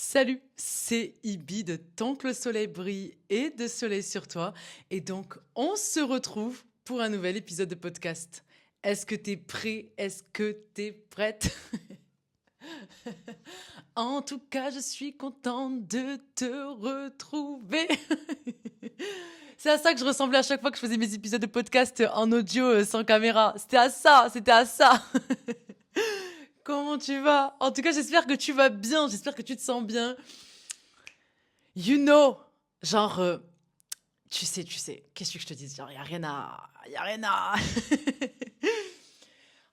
Salut, c'est Ibi de Tant que le soleil brille et de Soleil sur toi. Et donc, on se retrouve pour un nouvel épisode de podcast. Est-ce que t'es prêt? Est-ce que t'es prête? En tout cas, je suis contente de te retrouver. C'est à ça que je ressemblais à chaque fois que je faisais mes épisodes de podcast en audio sans caméra. C'était à ça. Comment tu vas? En tout cas, j'espère que tu vas bien, j'espère que tu te sens bien. You know, genre, tu sais, qu'est-ce que je te dis? Genre, y a rien à.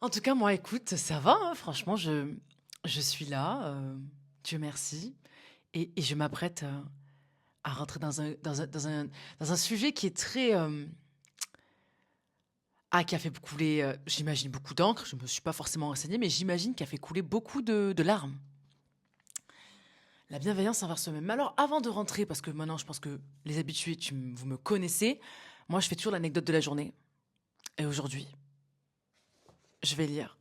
En tout cas, moi, écoute, ça va, hein, franchement, je suis là, Dieu merci, et je m'apprête à rentrer dans un sujet qui est très, qui a fait couler, j'imagine, beaucoup d'encre. Je me suis pas forcément renseignée, mais j'imagine qu'il a fait couler beaucoup de larmes. La bienveillance envers soi-même. Mais alors, avant de rentrer, parce que maintenant, je pense que les habitués, vous me connaissez, moi, je fais toujours l'anecdote de la journée. Et aujourd'hui, je vais lire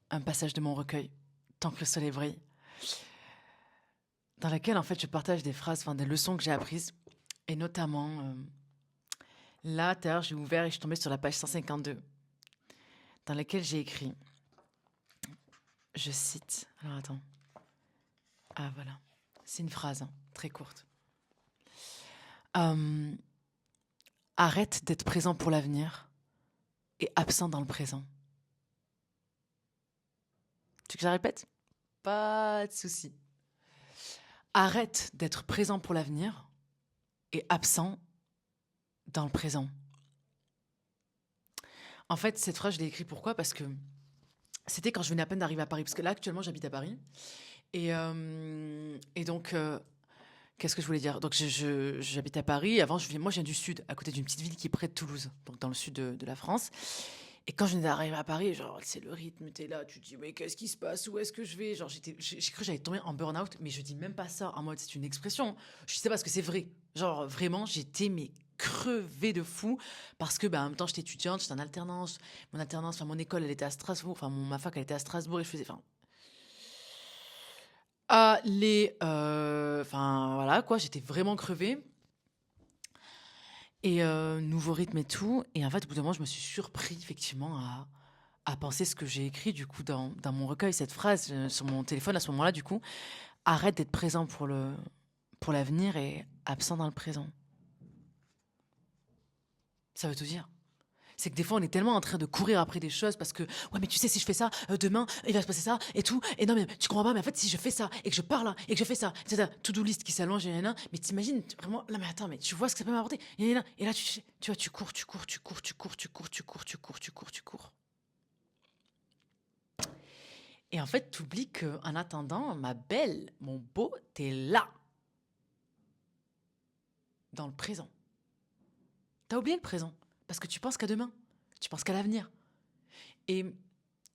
un passage de mon recueil, Tant que le soleil brille, dans laquelle, en fait, je partage des phrases, enfin, des leçons que j'ai apprises. Et notamment, là, tout à l'heure, j'ai ouvert et je suis tombée sur la page 152, dans laquelle j'ai écrit, je cite, alors attends, ah voilà, c'est une phrase très courte. Euh, Arrête d'être présent pour l'avenir et absent dans le présent. Tu veux que je la répète? Pas de souci. Arrête d'être présent pour l'avenir et absent dans le présent. En fait, cette phrase, je l'ai écrite pourquoi? Parce que c'était quand je venais à peine d'arriver à Paris. Parce que là, actuellement, j'habite à Paris. Et donc, qu'est-ce que je voulais dire? Donc, j'habite à Paris. Avant, moi, je viens du sud, à côté d'une petite ville qui est près de Toulouse, donc dans le sud de la France. Et quand je venais d'arriver à Paris, genre, c'est le rythme, t'es là, tu te dis, mais qu'est-ce qui se passe? Où est-ce que je vais? Genre, j'ai cru que j'allais tomber en burn-out, mais je dis même pas ça en mode, c'est une expression. Je sais parce que c'est vrai. Genre, vraiment, j'étais, mais crevée de fou parce que, en même temps, j'étais étudiante, j'étais en alternance. Mon alternance, enfin, mon école, elle était à Strasbourg, enfin, ma fac, elle était à Strasbourg et je faisais, enfin, enfin, voilà, quoi, j'étais vraiment crevée. Et nouveau rythme et tout. Et en fait, au bout d'un moment, je me suis surpris, effectivement, à penser ce que j'ai écrit, du coup, dans mon recueil, cette phrase sur mon téléphone à ce moment-là, du coup. Arrête d'être présent pour l'avenir et absent dans le présent. Ça veut tout dire. C'est que des fois, on est tellement en train de courir après des choses parce que, ouais, mais tu sais, si je fais ça, demain, il va se passer ça et tout. Et non, mais tu comprends pas, mais en fait, si je fais ça et que je pars là et que je fais ça, c'est ça, to-do list qui s'allonge, mais t'imagines vraiment, là, mais attends, mais tu vois ce que ça peut m'apporter. Et là, tu vois, tu cours, tu cours, tu cours, tu cours, tu cours, tu cours, tu cours, tu cours, tu cours. Et en fait, t'oublies qu'en attendant, ma belle, mon beau, t'es là, dans le présent. T'as oublié le présent parce que tu penses qu'à demain, tu penses qu'à l'avenir. Et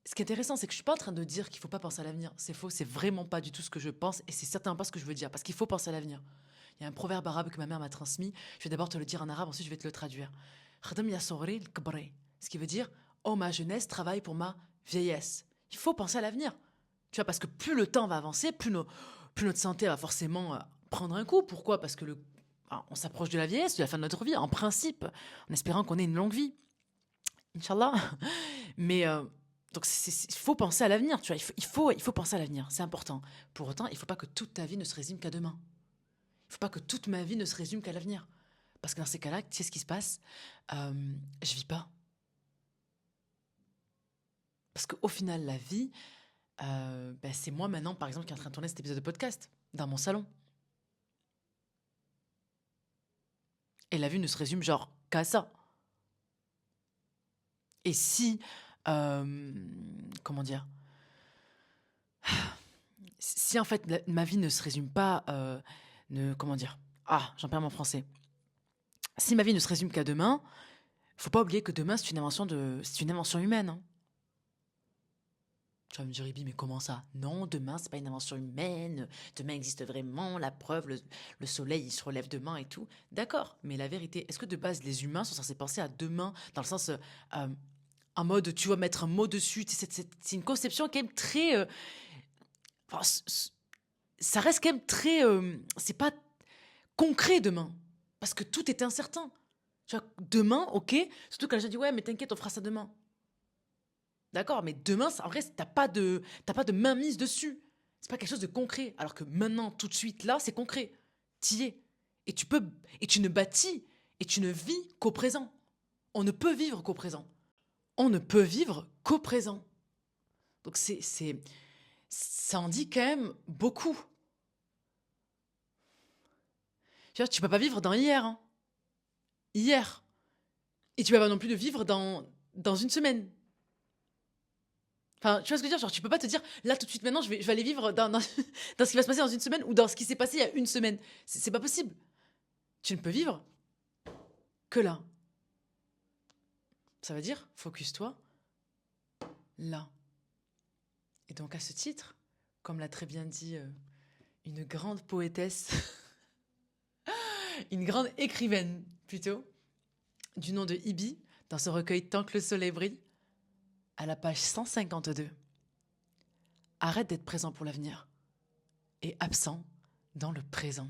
ce qui est intéressant, c'est que je suis pas en train de dire qu'il faut pas penser à l'avenir. C'est faux, c'est vraiment pas du tout ce que je pense et c'est certainement pas ce que je veux dire parce qu'il faut penser à l'avenir. Il y a un proverbe arabe que ma mère m'a transmis. Je vais d'abord te le dire en arabe, ensuite je vais te le traduire. Khadam ya sogri l'kbri. Ce qui veut dire, oh ma jeunesse travaille pour ma vieillesse. Il faut penser à l'avenir. Tu vois, parce que plus le temps va avancer, plus notre santé va forcément prendre un coup. Pourquoi? Parce que on s'approche de la vieillesse, de la fin de notre vie, en principe, en espérant qu'on ait une longue vie. Inch'Allah. Mais donc il faut penser à l'avenir, tu vois. Il faut penser à l'avenir, c'est important. Pour autant, il ne faut pas que toute ta vie ne se résume qu'à demain. Il ne faut pas que toute ma vie ne se résume qu'à l'avenir. Parce que dans ces cas-là, tu sais ce qui se passe? Je vis pas. Parce qu'au final, la vie, c'est moi maintenant, par exemple, qui est en train de tourner cet épisode de podcast dans mon salon. Et la vie ne se résume genre qu'à ça. Et si, comment dire, si en fait ma vie ne se résume pas, comment dire, j'en perds mon français. Si ma vie ne se résume qu'à demain, faut pas oublier que demain c'est une invention humaine, hein. Tu vas me dire, Ibi, mais comment ça? Non, demain, c'est pas une invention humaine. Demain existe vraiment, la preuve, le soleil, il se relève demain et tout. D'accord, mais la vérité, est-ce que de base, les humains sont censés penser à demain, dans le sens, en mode, tu vas mettre un mot dessus, c'est une conception quand même très... enfin, ça reste quand même très... c'est pas concret demain. Parce que tout est incertain. Tu vois, demain, ok. Surtout quand j'ai dit, ouais, mais t'inquiète, on fera ça demain. D'accord, mais demain, en vrai, t'as pas de mainmise dessus. C'est pas quelque chose de concret. Alors que maintenant, tout de suite, là, c'est concret. T'y es. Et tu ne bâtis et tu ne vis qu'au présent. On ne peut vivre qu'au présent. On ne peut vivre qu'au présent. Donc ça en dit quand même beaucoup. Tu vois, tu peux pas vivre dans hier, hein. Hier. Et tu peux pas non plus de vivre dans une semaine. Enfin, tu vois ce que je veux dire? Genre, tu peux pas te dire, là, tout de suite, maintenant, je vais aller vivre dans dans ce qui va se passer dans une semaine ou dans ce qui s'est passé il y a une semaine. C'est pas possible. Tu ne peux vivre que là. Ça veut dire, focus-toi là. Et donc, à ce titre, comme l'a très bien dit une grande poétesse, une grande écrivaine plutôt, du nom de Ibi, dans ce recueil Tant que le soleil brille, à la page 152. Arrête d'être présent pour l'avenir et absent dans le présent.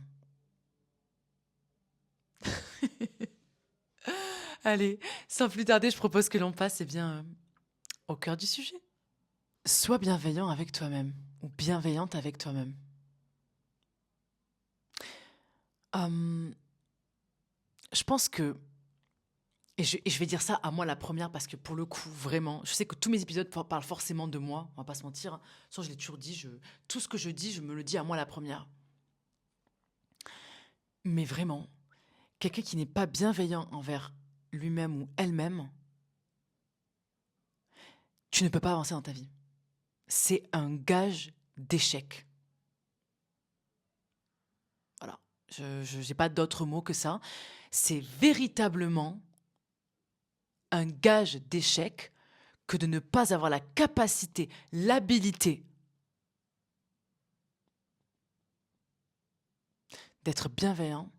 Allez, sans plus tarder, je propose que l'on passe au cœur du sujet. Sois bienveillant avec toi-même ou bienveillante avec toi-même. Je pense que, et je vais dire ça à moi la première parce que pour le coup, vraiment, je sais que tous mes épisodes parlent forcément de moi, on va pas se mentir. Hein. Sans, je l'ai toujours dit, tout ce que je dis, je me le dis à moi la première. Mais vraiment, quelqu'un qui n'est pas bienveillant envers lui-même ou elle-même, tu ne peux pas avancer dans ta vie. C'est un gage d'échec. Voilà, je n'ai pas d'autre mot que ça. C'est véritablement un gage d'échec que de ne pas avoir la capacité, l'habilité d'être bienveillant,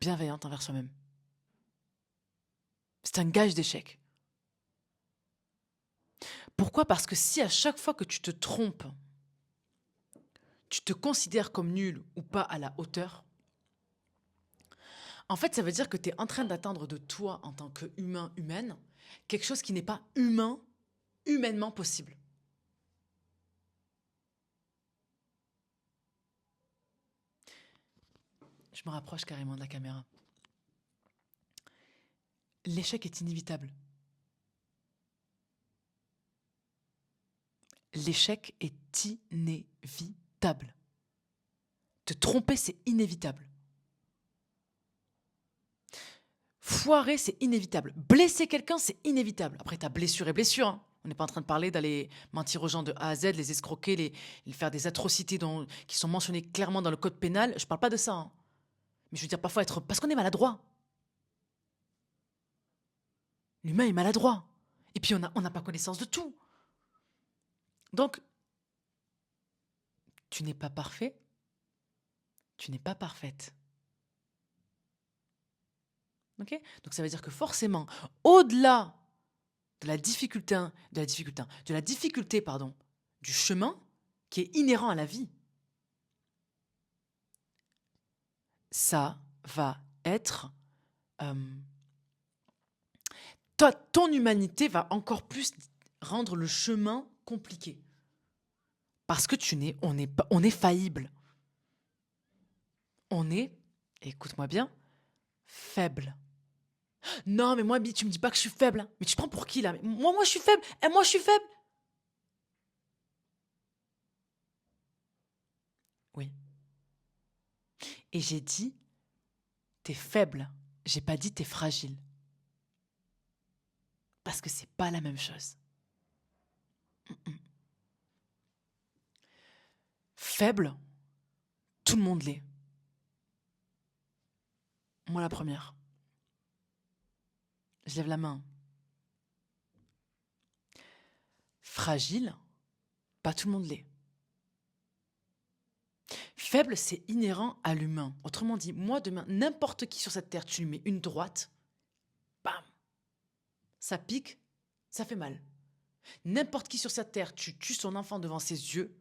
bienveillante envers soi-même. C'est un gage d'échec. Pourquoi? Parce que si à chaque fois que tu te trompes, tu te considères comme nul ou pas à la hauteur, en fait, ça veut dire que tu es en train d'attendre de toi en tant qu'humain, humaine, quelque chose qui n'est pas humain, humainement possible. Je me rapproche carrément de la caméra. L'échec est inévitable. L'échec est inévitable. Te tromper, c'est inévitable. Foirer, c'est inévitable. Blesser quelqu'un, c'est inévitable. Après, t'as blessure et blessure. Hein. On n'est pas en train de parler d'aller mentir aux gens de A à Z, les escroquer, les faire des atrocités qui sont mentionnées clairement dans le code pénal. Je parle pas de ça. Hein. Mais je veux dire, parfois être... Parce qu'on est maladroit. L'humain est maladroit. Et puis, on n'a pas connaissance de tout. Donc, tu n'es pas parfait. Tu n'es pas parfaite. Ok? Donc, ça veut dire que forcément, au-delà de la difficulté, du chemin qui est inhérent à la vie, ça va être... ton humanité va encore plus rendre le chemin compliqué. Parce que on est faillible. On est, écoute-moi bien, faible. Non, mais moi, tu me dis pas que je suis faible. Hein. Mais tu te prends pour qui, là? Moi, je suis faible. Et moi, je suis faible. Oui. Et j'ai dit, t'es faible. J'ai pas dit t'es fragile. Parce que c'est pas la même chose. Faible, tout le monde l'est. Moi, la première. Je lève la main. Fragile, pas tout le monde l'est. Faible, c'est inhérent à l'humain. Autrement dit, moi, demain, n'importe qui sur cette terre, tu lui mets une droite, bam, ça pique, ça fait mal. N'importe qui sur cette terre, tu tues son enfant devant ses yeux,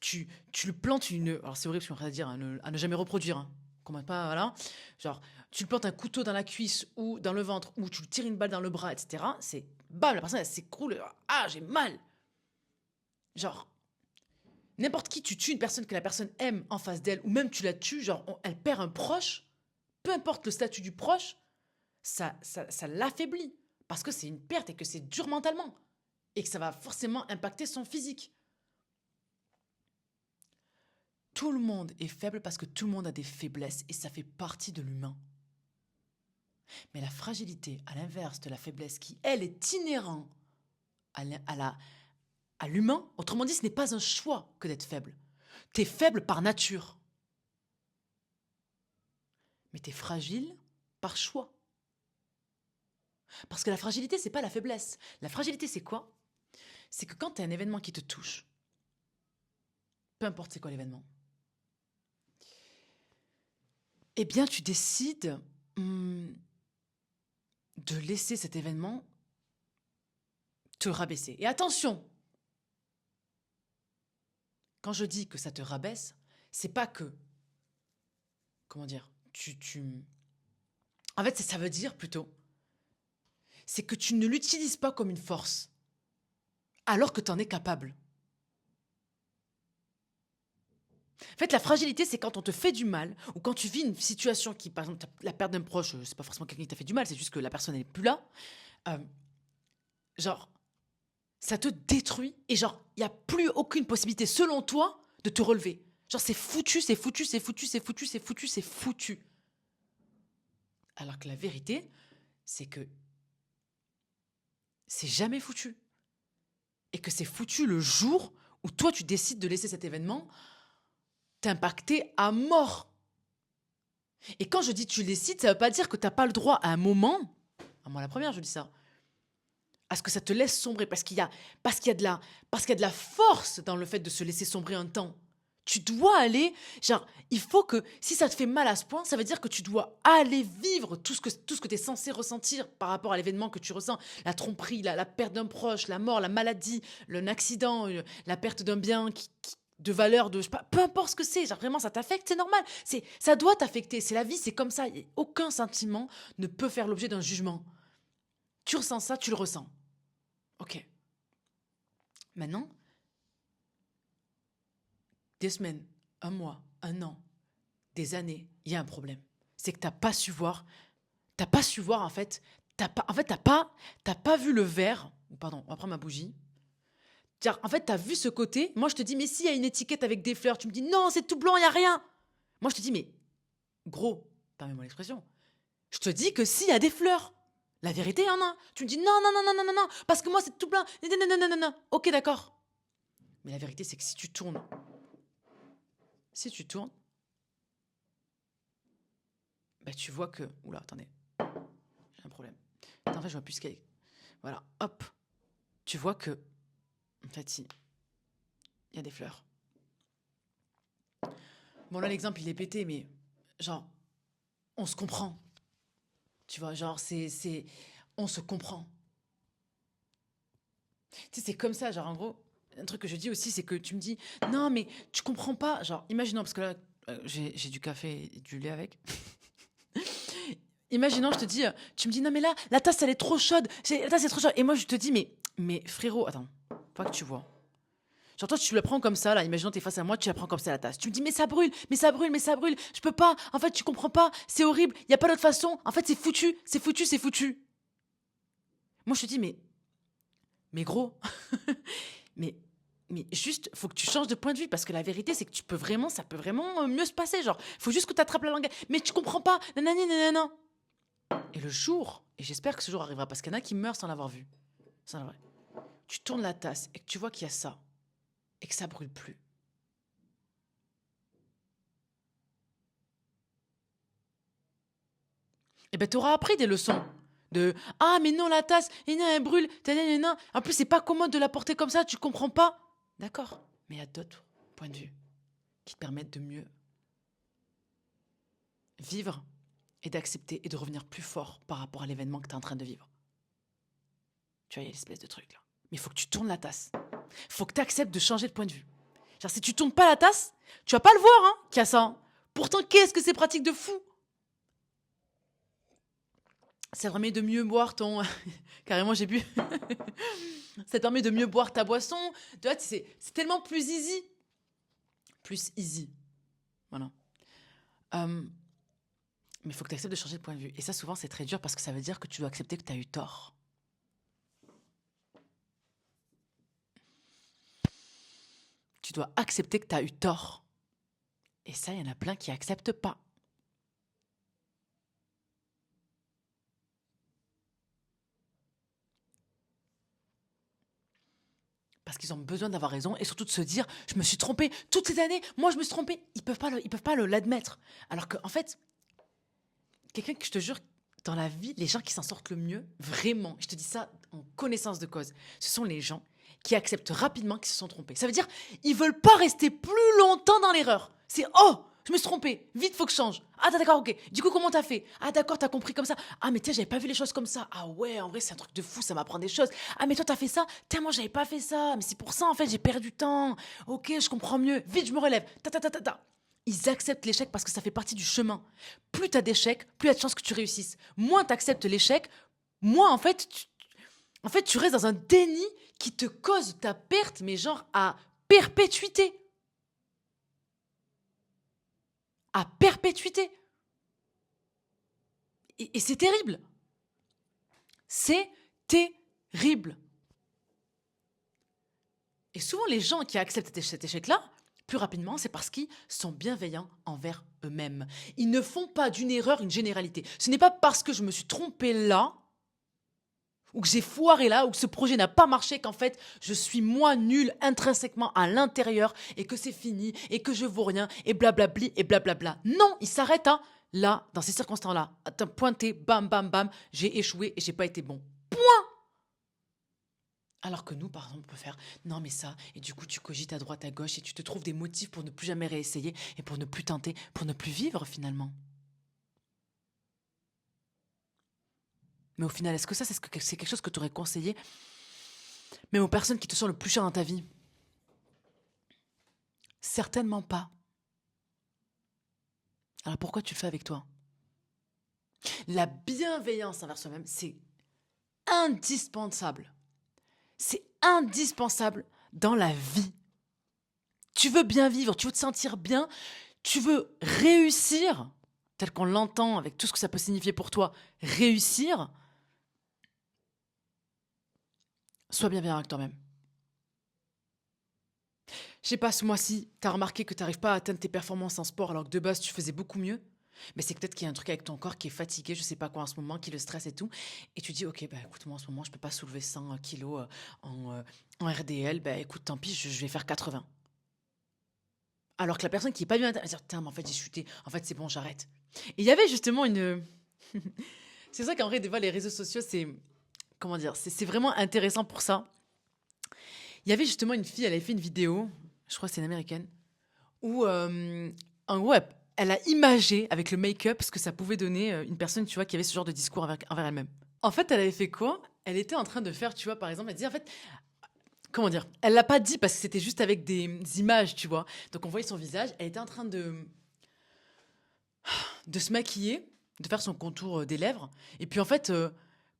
tu le plantes une... Alors c'est horrible ce qu'on va dire, hein, à ne jamais reproduire. Hein. Comment pas, voilà. Genre, tu le plantes un couteau dans la cuisse ou dans le ventre ou tu le tires une balle dans le bras, etc. C'est bam, la personne elle s'écroule. Ah, j'ai mal. Genre, n'importe qui, tu tues une personne que la personne aime en face d'elle ou même tu la tues, genre, elle perd un proche, peu importe le statut du proche, ça l'affaiblit parce que c'est une perte et que c'est dur mentalement et que ça va forcément impacter son physique. Tout le monde est faible parce que tout le monde a des faiblesses et ça fait partie de l'humain. Mais la fragilité, à l'inverse de la faiblesse qui, elle, est inhérente à l'humain, autrement dit, ce n'est pas un choix que d'être faible. Tu es faible par nature. Mais tu es fragile par choix. Parce que la fragilité, c'est pas la faiblesse. La fragilité, c'est quoi? C'est que quand tu as un événement qui te touche, peu importe c'est quoi l'événement, eh bien, tu décides de laisser cet événement te rabaisser. Et attention, quand je dis que ça te rabaisse, c'est pas que, comment dire, en fait, ça veut dire plutôt, c'est que tu ne l'utilises pas comme une force, alors que tu en es capable. En fait, la fragilité, c'est quand on te fait du mal, ou quand tu vis une situation qui, par exemple, la perte d'un proche, c'est pas forcément quelqu'un qui t'a fait du mal, c'est juste que la personne n'est plus là. Genre, ça te détruit, et genre, il n'y a plus aucune possibilité, selon toi, de te relever. Genre, c'est foutu, c'est foutu, c'est foutu, c'est foutu, c'est foutu, c'est foutu. Alors que la vérité, c'est que c'est jamais foutu. Et que c'est foutu le jour où toi, tu décides de laisser cet événement t'impacter à mort. Et quand je dis tu décides, ça ne veut pas dire que tu n'as pas le droit à un moment, à moi la première, je dis ça, à ce que ça te laisse sombrer, parce qu'il y a de la force dans le fait de se laisser sombrer un temps. Tu dois aller, genre, il faut que, si ça te fait mal à ce point, ça veut dire que tu dois aller vivre tout ce que tu es censé ressentir par rapport à l'événement que tu ressens. La tromperie, la perte d'un proche, la mort, la maladie, un accident, la perte d'un bien de valeur, de, je sais pas, peu importe ce que c'est, genre vraiment ça t'affecte, c'est normal. Ça doit t'affecter, c'est la vie, c'est comme ça. Aucun sentiment ne peut faire l'objet d'un jugement. Tu ressens ça, tu le ressens. Ok. Maintenant, des semaines, un mois, un an, des années, il y a un problème. C'est que t'as pas su voir en fait, t'as pas vu le verre, pardon, on va prendre ma bougie. En fait, t'as vu ce côté, moi je te dis, mais s'il y a une étiquette avec des fleurs, tu me dis, non, c'est tout blanc, il y a rien. Moi je te dis, mais gros, permets-moi l'expression, je te dis que s'il y a des fleurs, la vérité, il y en a. Tu me dis, non, non, non, non, non, non, non, parce que moi c'est tout blanc, non, non, non, non, non, non, ok, d'accord. Mais la vérité, c'est que si tu tournes, bah, tu vois que... Oula, attendez. J'ai un problème. Attends, en fait, je vois plus ce qu'il y a. Voilà, hop. Tu vois que... En fait, il y a des fleurs. Bon, là, l'exemple, il est pété, mais... Genre, on se comprend. Tu vois, genre, on se comprend. Tu sais, c'est comme ça, genre, en gros... Un truc que je dis aussi, c'est que tu me dis... Non, mais tu comprends pas. Genre, imaginons, parce que là, j'ai du café et du lait avec... Imaginons, je te dis, tu me dis, non mais là, la tasse, elle est trop chaude. La tasse, est trop chaude. Et moi, je te dis, mais frérot, attends, pas que tu vois. Genre, toi, tu la prends comme ça, là. Imaginons, t'es face à moi, tu la prends comme ça, la tasse. Tu me dis, mais ça brûle, mais ça brûle, mais ça brûle. Je peux pas. En fait, tu comprends pas. C'est horrible. Il y a pas d'autre façon. En fait, c'est foutu. C'est foutu, c'est foutu. Moi, je te dis, mais gros, mais juste, faut que tu changes de point de vue parce que la vérité, c'est que ça peut vraiment mieux se passer. Genre, faut juste que tu attrapes la langue. Mais tu comprends pas. Nanani, nanana. Et le jour, et j'espère que ce jour arrivera, parce qu'il y en a qui meurent sans l'avoir vu, tu tournes la tasse et que tu vois qu'il y a ça, et que ça brûle plus. Et ben t'auras appris des leçons de « Ah, mais non, la tasse, elle brûle, en plus, c'est pas commode de la porter comme ça, tu comprends pas ?» D'accord, mais il y a d'autres points de vue qui te permettent de mieux vivre et d'accepter et de revenir plus fort par rapport à l'événement que tu es en train de vivre. Tu vois, il y a l'espèce de truc là. Mais il faut que tu tournes la tasse. Il faut que tu acceptes de changer de point de vue. Genre, si tu tournes pas la tasse, tu vas pas le voir, hein, qu'il y a ça. Hein. Pourtant, qu'est-ce que c'est pratique de fou. Ça te permet de mieux boire ton... Carrément, j'ai bu. Ça te permet de mieux boire ta boisson. Tu vois, c'est tellement plus easy. Plus easy. Voilà. Mais il faut que tu acceptes de changer de point de vue. Et ça, souvent, c'est très dur parce que ça veut dire que tu dois accepter que tu as eu tort. Tu dois accepter que tu as eu tort. Et ça, il y en a plein qui n'acceptent pas. Parce qu'ils ont besoin d'avoir raison et surtout de se dire « Je me suis trompé toutes ces années, moi je me suis trompé ». Ils peuvent pas l'admettre. Alors qu'en fait, quelqu'un que je te jure, dans la vie, les gens qui s'en sortent le mieux, vraiment, je te dis ça en connaissance de cause, ce sont les gens qui acceptent rapidement qu'ils se sont trompés. Ça veut dire ils veulent pas rester plus longtemps dans l'erreur. C'est « Oh, je me suis trompé, vite, faut que je change. Ah d'accord, ok. Du coup, comment t'as fait? Ah d'accord, t'as compris comme ça. Ah mais tiens, j'avais pas vu les choses comme ça. Ah ouais, en vrai, c'est un truc de fou, ça m'apprend des choses. Ah mais toi, t'as fait ça? Tiens, moi, j'avais pas fait ça. Mais c'est pour ça, en fait, j'ai perdu du temps. Ok, je comprends mieux. Vite, je me relève. Ta ta ta ta ta. » Ils acceptent l'échec parce que ça fait partie du chemin. Plus t'as d'échecs, plus il y a de chances que tu réussisses. Moins t'acceptes l'échec, moins en fait, tu restes dans un déni qui te cause ta perte, mais genre à perpétuité. À perpétuité. Et c'est terrible. C'est terrible. Et souvent, les gens qui acceptent cet échec-là, plus rapidement, c'est parce qu'ils sont bienveillants envers eux-mêmes. Ils ne font pas d'une erreur une généralité. Ce n'est pas parce que je me suis trompé là, ou que j'ai foiré là, ou que ce projet n'a pas marché, qu'en fait, je suis moi nul intrinsèquement à l'intérieur, et que c'est fini, et que je vaux rien, et blablabli, et blablabla. Non, ils s'arrêtent, hein. Là, dans ces circonstances-là, t'as pointé, bam, bam, bam, j'ai échoué et j'ai pas été bon. Alors que nous, par exemple, on peut faire non, mais ça, et du coup, tu cogites à droite, à gauche, et tu te trouves des motifs pour ne plus jamais réessayer, et pour ne plus tenter, pour ne plus vivre finalement. Mais au final, est-ce que ça, c'est quelque chose que tu aurais conseillé, même aux personnes qui te sont le plus chères dans ta vie? Certainement pas. Alors pourquoi tu le fais avec toi? La bienveillance envers soi-même, c'est indispensable. C'est indispensable dans la vie. Tu veux bien vivre, tu veux te sentir bien, tu veux réussir, tel qu'on l'entend avec tout ce que ça peut signifier pour toi, réussir, sois bienveillant avec toi-même. Je sais pas, ce mois-ci, tu as remarqué que tu n'arrives pas à atteindre tes performances en sport alors que de base tu faisais beaucoup mieux. Mais c'est peut-être qu'il y a un truc avec ton corps qui est fatigué, je sais pas quoi en ce moment, qui le stresse et tout. Et tu dis, ok, bah écoute, moi en ce moment, je peux pas soulever 100 kilos en RDL, bah écoute, tant pis, je vais faire 80. Alors que la personne qui est pas bien, elle va dire, putain, mais en fait, j'ai chuté, en fait, c'est bon, j'arrête. Et il y avait justement une. C'est ça qu'en vrai, des fois, les réseaux sociaux, c'est. Comment dire? C'est vraiment intéressant pour ça. Il y avait justement une fille, elle avait fait une vidéo, je crois que c'est une américaine, où, en gros, elle a imagé avec le make-up ce que ça pouvait donner une personne, tu vois, qui avait ce genre de discours envers elle-même. En fait, elle avait fait quoi? Elle était en train de faire, tu vois, par exemple, elle disait, en fait, comment dire? Elle l'a pas dit parce que c'était juste avec des images, tu vois. Donc on voyait son visage, elle était en train de se maquiller, de faire son contour des lèvres. Et puis en fait,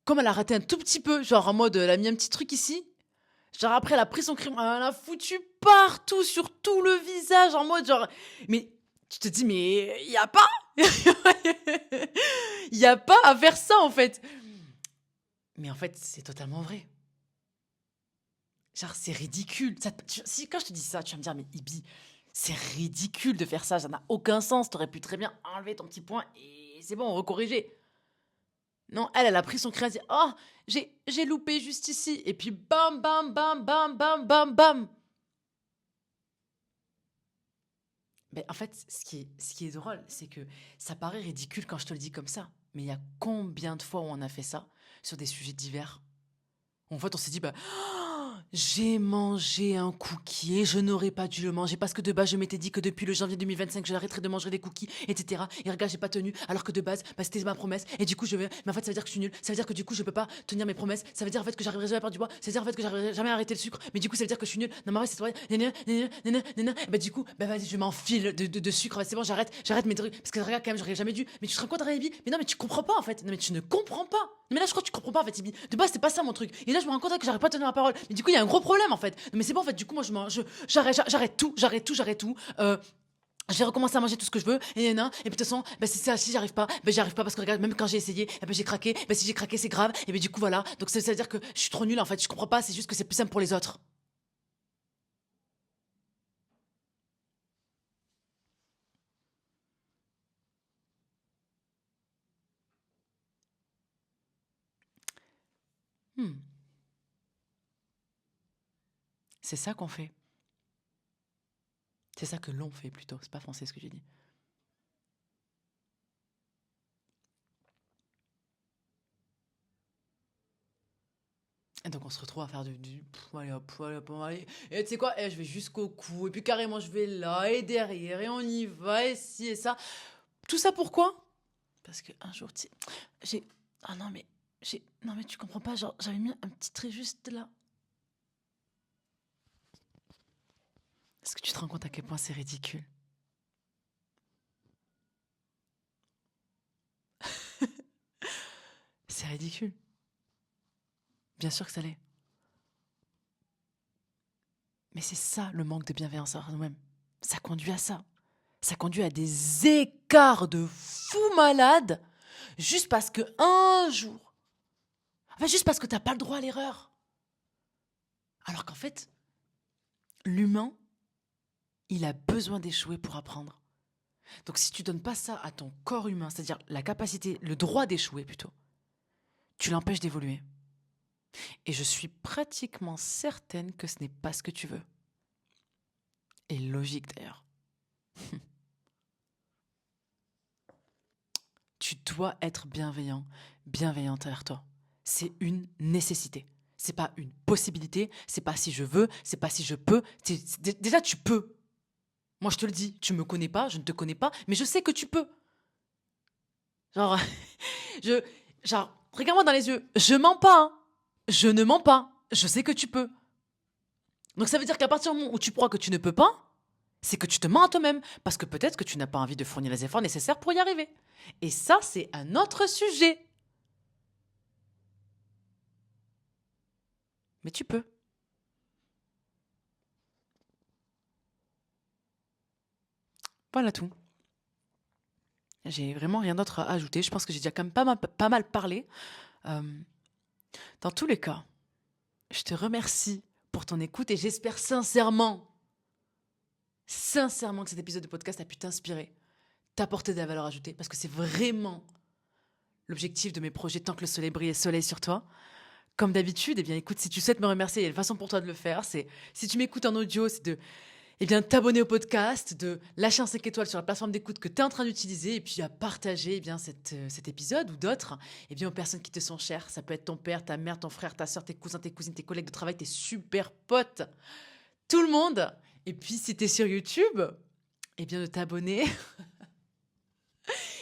comme elle a raté un tout petit peu, genre en mode, elle a mis un petit truc ici, genre après elle a pris son crayon, elle a foutu partout sur tout le visage en mode genre, mais tu te dis mais il y a pas, il y a pas à faire ça en fait. Mais en fait c'est totalement vrai. Genre c'est ridicule. Si quand je te dis ça, tu vas me dire mais Ibi, c'est ridicule de faire ça, ça n'a aucun sens. T'aurais pu très bien enlever ton petit point et c'est bon, recorriger. Non, elle a pris son crayon, elle a dit oh j'ai loupé juste ici et puis bam bam bam bam bam bam bam. Mais en fait, ce qui est drôle, c'est que ça paraît ridicule quand je te le dis comme ça. Mais il y a combien de fois où on a fait ça sur des sujets divers? En fait, on s'est dit, bah, oh, J'ai mangé un cookie et je n'aurais pas dû le manger parce que de base, je m'étais dit que depuis le janvier 2025, je arrêterais de manger des cookies, etc. Et regarde, j'ai pas tenu, alors que de base, c'était ma promesse. Et du coup, je vais. Mais en fait, ça veut dire que je suis nulle. Ça veut dire que du coup, je peux pas tenir mes promesses. Ça veut dire en fait que j'arriverai jamais à perdre du poids. Ça veut dire en fait que j'arriverai jamais à arrêter le sucre. Mais du coup, ça veut dire que je suis nulle. Non, mais ouais, c'est vrai. Et bah, du coup, bah, vas-y, je m'enfile de sucre. Ouais, c'est bon, j'arrête mes trucs. Parce que regarde, quand même, j'aurais jamais dû. Mais tu te rends compte, Ibi? Mais non, mais tu comprends pas en fait. Non, mais tu ne comprends pas. Mais là, je crois que tu comprends pas en fait, Ibi. De base, c'est pas ça mon truc. Et là, je me rends compte que j'arrive pas à tenir ma parole. Mais du coup, il y a un gros problème en fait. Non, mais c'est bon, en fait, du coup, moi, j'arrête tout. Je vais recommencer à manger tout ce que je veux, et puis de toute façon, bah, si j'y arrive pas, bah, j'y arrive pas parce que regarde, même quand j'ai essayé, bah, j'ai craqué, bah, si j'ai craqué, c'est grave, et bah, du coup, voilà. Donc, ça veut dire que je suis trop nulle en fait, je comprends pas, c'est juste que c'est plus simple pour les autres. Hmm. C'est ça qu'on fait. C'est ça que l'on fait plutôt, c'est pas français ce que j'ai dit. Et donc on se retrouve à faire allez hop, allez. Et tu sais quoi, je vais jusqu'au cou, et puis carrément je vais là, et derrière, et on y va, et ci, et ça. Tout ça pourquoi? Parce que un jour, j'ai... Ah non mais, non mais tu comprends pas, genre j'avais mis un petit trait juste là. Est-ce que tu te rends compte à quel point c'est ridicule? C'est ridicule. Bien sûr que ça l'est. Mais c'est ça le manque de bienveillance envers nous-mêmes. Ça conduit à ça. Ça conduit à des écarts de fou malade juste parce que un jour, enfin juste parce que t'as pas le droit à l'erreur. Alors qu'en fait, l'humain, il a besoin d'échouer pour apprendre. Donc si tu donnes pas ça à ton corps humain, c'est-à-dire la capacité, le droit d'échouer plutôt, tu l'empêches d'évoluer. Et je suis pratiquement certaine que ce n'est pas ce que tu veux. Et logique d'ailleurs. Tu dois être bienveillante envers toi. C'est une nécessité. C'est pas une possibilité, c'est pas si je veux, c'est pas si je peux. Déjà, tu peux. Moi, je te le dis, tu me connais pas, je ne te connais pas, mais je sais que tu peux. Genre, je, regarde-moi dans les yeux. Je mens pas, hein. Je ne mens pas. Je sais que tu peux. Donc ça veut dire qu'à partir du moment où tu crois que tu ne peux pas, c'est que tu te mens à toi-même, parce que peut-être que tu n'as pas envie de fournir les efforts nécessaires pour y arriver. Et ça, c'est un autre sujet. Mais tu peux. Voilà tout. J'ai vraiment rien d'autre à ajouter. Je pense que j'ai déjà quand même pas mal parlé. Euh, dans tous les cas, je te remercie pour ton écoute et j'espère sincèrement que cet épisode de podcast a pu t'inspirer, t'apporter de la valeur ajoutée, parce que c'est vraiment l'objectif de mes projets tant que le soleil brille et soleil sur toi. Comme d'habitude, eh bien, écoute, si tu souhaites me remercier, il y a une façon pour toi de le faire. C'est si tu m'écoutes en audio, c'est de t'abonner au podcast, de lâcher un 5 étoiles sur la plateforme d'écoute que tu es en train d'utiliser et puis à partager cet épisode ou d'autres aux personnes qui te sont chères. Ça peut être ton père, ta mère, ton frère, ta soeur, tes cousins, tes cousines, tes collègues de travail, tes super potes, tout le monde. Et puis si tu es sur YouTube, de t'abonner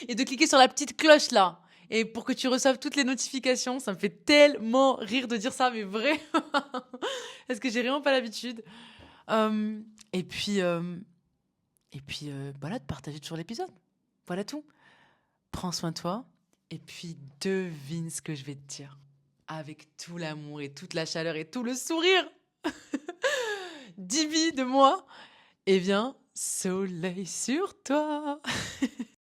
et de cliquer sur la petite cloche là. Et pour que tu reçoives toutes les notifications, ça me fait tellement rire de dire ça, mais vrai. Parce que j'ai vraiment pas l'habitude. Euh, et puis, voilà, de partager toujours l'épisode. Voilà tout. Prends soin de toi. Et puis, devine ce que je vais te dire. Avec tout l'amour et toute la chaleur et tout le sourire d'Ibi de moi. Soleil sur toi.